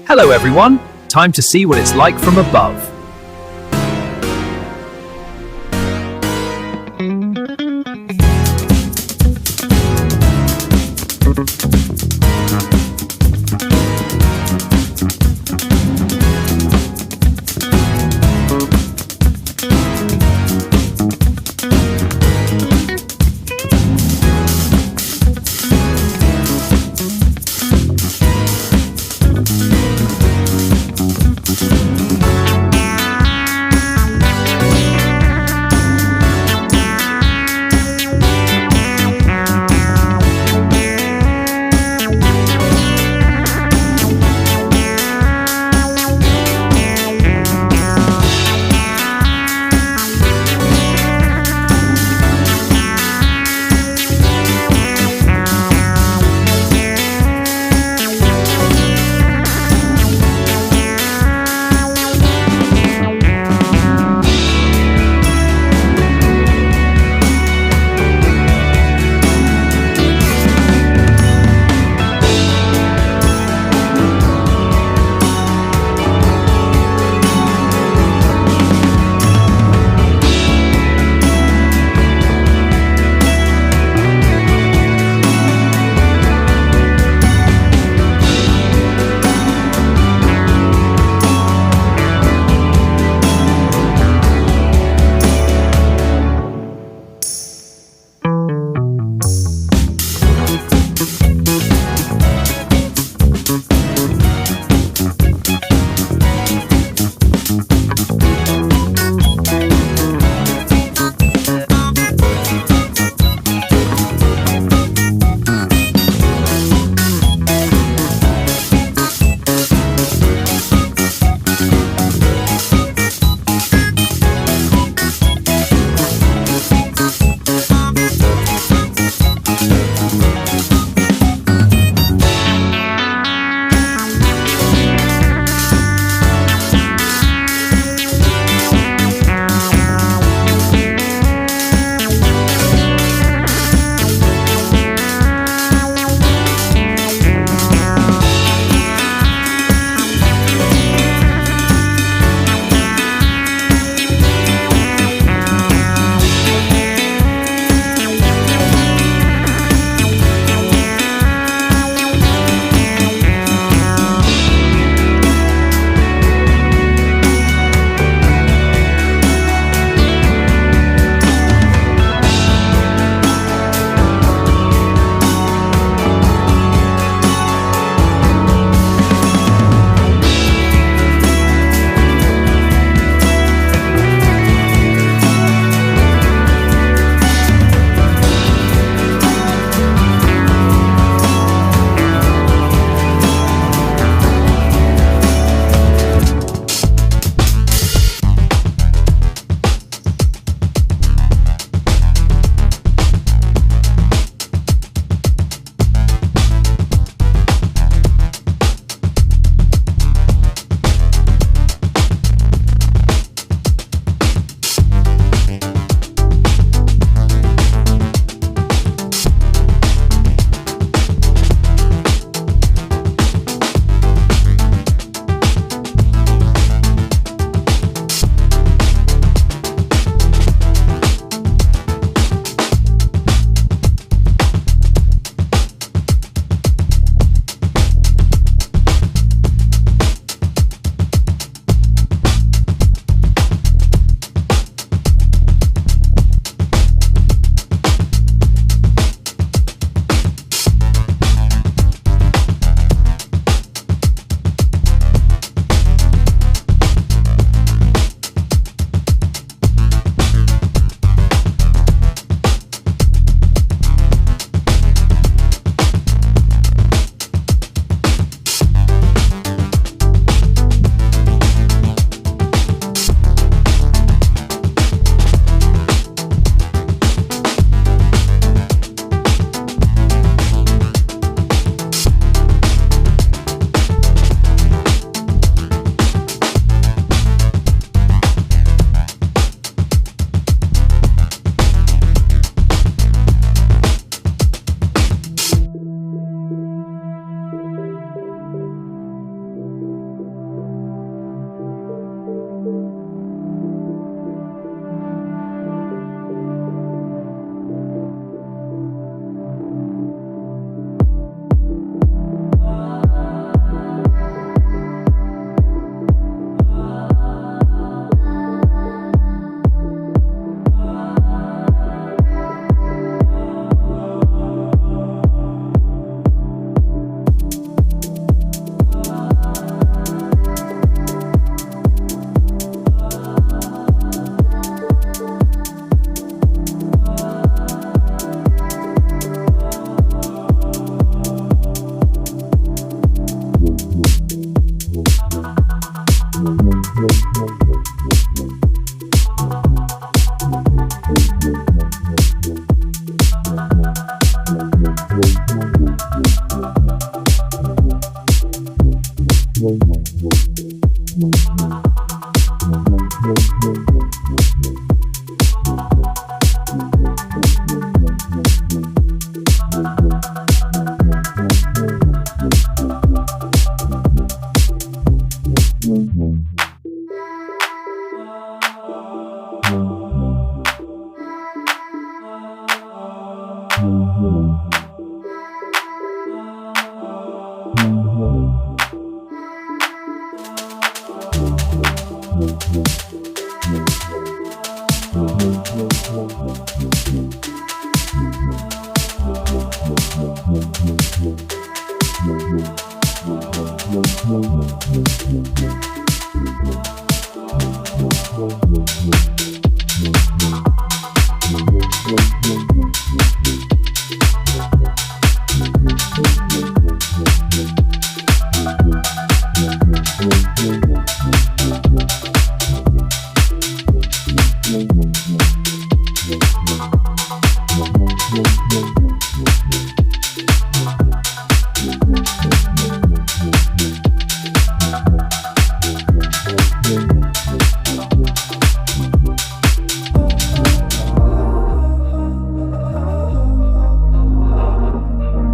Hello everyone, time to see what it's like from above.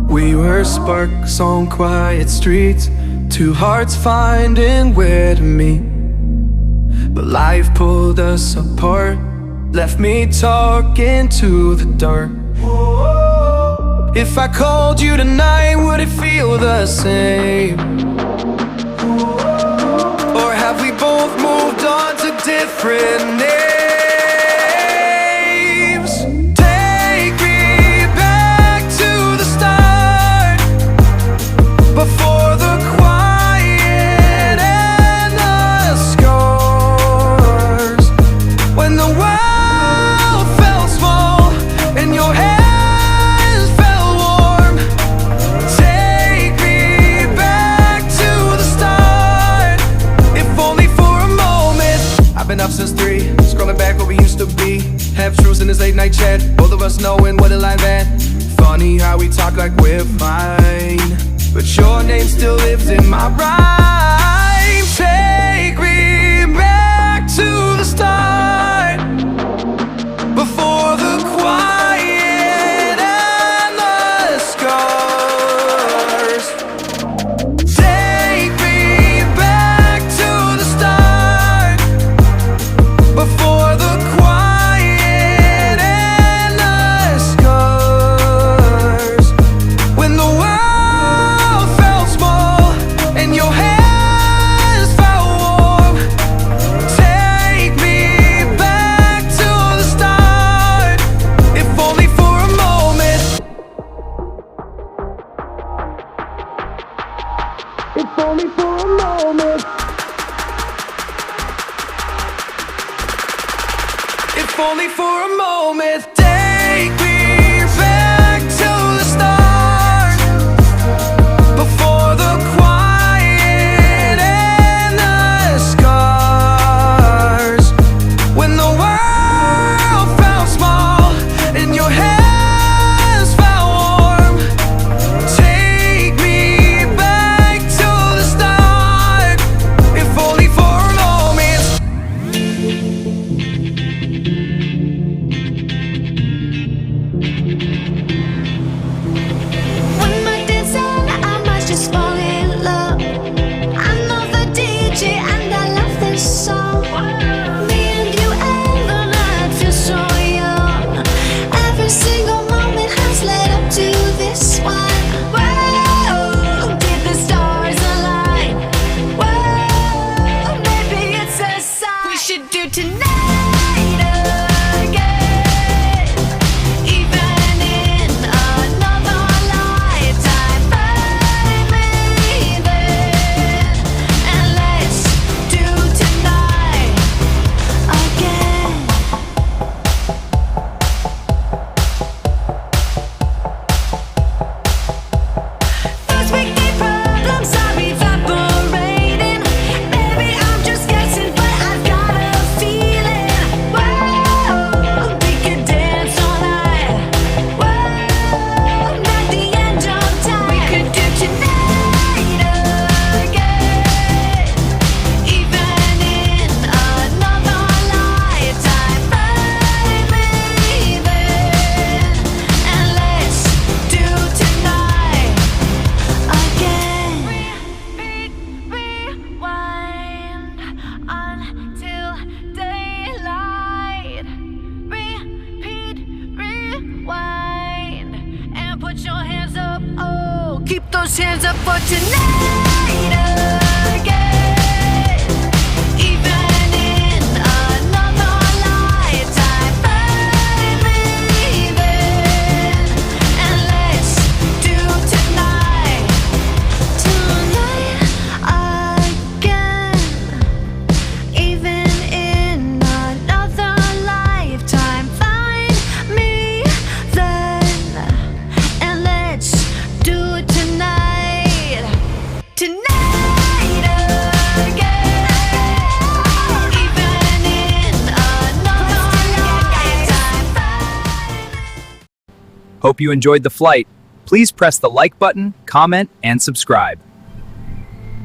We were sparks on quiet streets, two hearts finding where to meet. But life pulled us apart, left me talking to the dark. If I called you tonight, would it feel the same? Or have we both moved on to different names? Take me back to the start, before the quiet and the scars. When the world felt small and your hands felt warm. Take me back to the start, if only for a moment. I've been up since 3, scrolling back what we used to be. Half truths in this late night chat, both of us knowing what a lie that. Funny how we talk like we're fine, but your name still lives in my rhyme. Take me back to the start, before the quiet and the scars. Take me back to the start, before the quiet and the scars. When the world felt small and your hands felt warm. Take me back to the start, if only for a moment. If only for a moment. If only for a moment. Take me back to the start, before the quiet and the scars. When the world felt small and your hands felt warm. Take me back to the start, if only for a moment. up for tonight again. Even in another lifetime, find me then, and let's do tonight again. Even in another lifetime, find me then, and let's do it tonight again. Even in another lifetime, find me. Hope you enjoyed the flight. Please press the like button, comment, and subscribe.